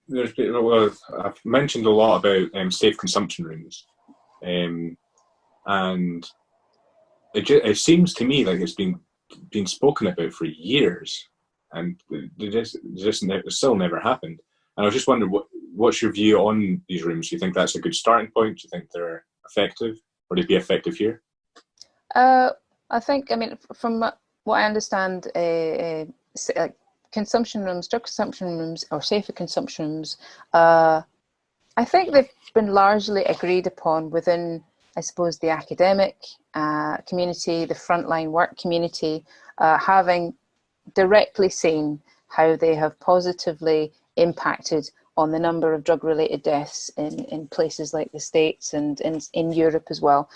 well, I've mentioned a lot about safe consumption rooms, and it seems to me like it's been spoken about for years, and it still never happened. And I was just wondering, what's your view on these rooms? Do you think that's a good starting point? Do you think they're effective, or they'd be effective here? I think, I mean, from what I understand, like consumption rooms, drug consumption rooms, or safer consumption rooms, I think they've been largely agreed upon within, I suppose, the academic community, the frontline work community, having directly seen how they have positively impacted on the number of drug-related deaths in places like the States and in Europe as well.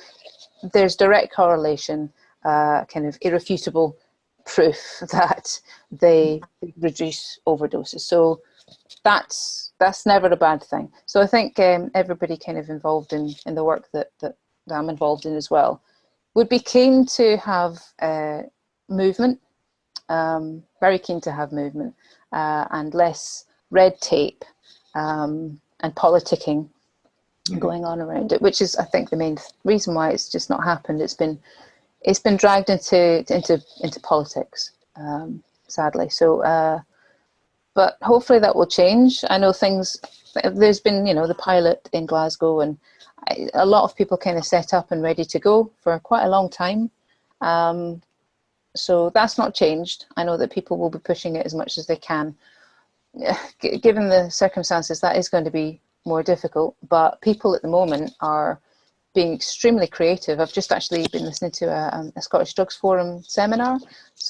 There's direct correlation, kind of irrefutable proof that they reduce overdoses. So that's never a bad thing. So I think everybody kind of involved in the work that I'm involved in as well would be keen to have movement, very keen to have movement, and less red tape and politicking going on around it, which is, I think, the main reason why it's just not happened. It's been dragged into politics, sadly. So, but hopefully that will change. I know there's been, the pilot in Glasgow, and a lot of people kind of set up and ready to go for quite a long time. So that's not changed. I know that people will be pushing it as much as they can. Given the circumstances, that is going to be more difficult, but people at the moment are being extremely creative. I've just actually been listening to a Scottish Drugs Forum seminar,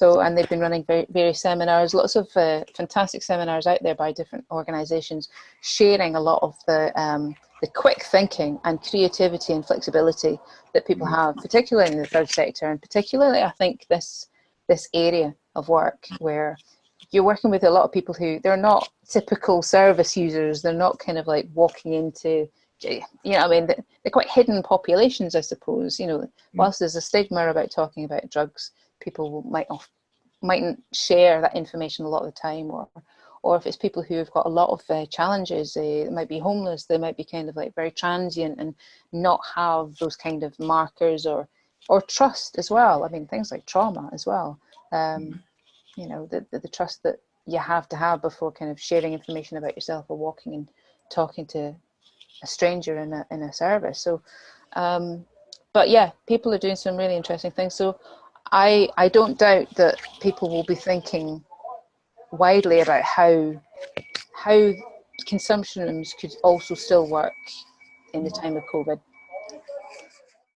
and they've been running various seminars, lots of fantastic seminars out there by different organisations, sharing a lot of the quick thinking and creativity and flexibility that people have, particularly in the third sector, and particularly, I think, this area of work where you're working with a lot of people who, they're not typical service users. They're not kind of like walking into, I mean, they're quite hidden populations, I suppose. Whilst there's a stigma about talking about drugs, people mightn't share that information a lot of the time, or if it's people who have got a lot of challenges, they might be homeless, they might be kind of like very transient and not have those kind of markers or trust as well. I mean, things like trauma as well. The trust that you have to have before kind of sharing information about yourself or walking and talking to a stranger in a service. So, but yeah, people are doing some really interesting things. So I don't doubt that people will be thinking widely about how consumption rooms could also still work in the time of COVID.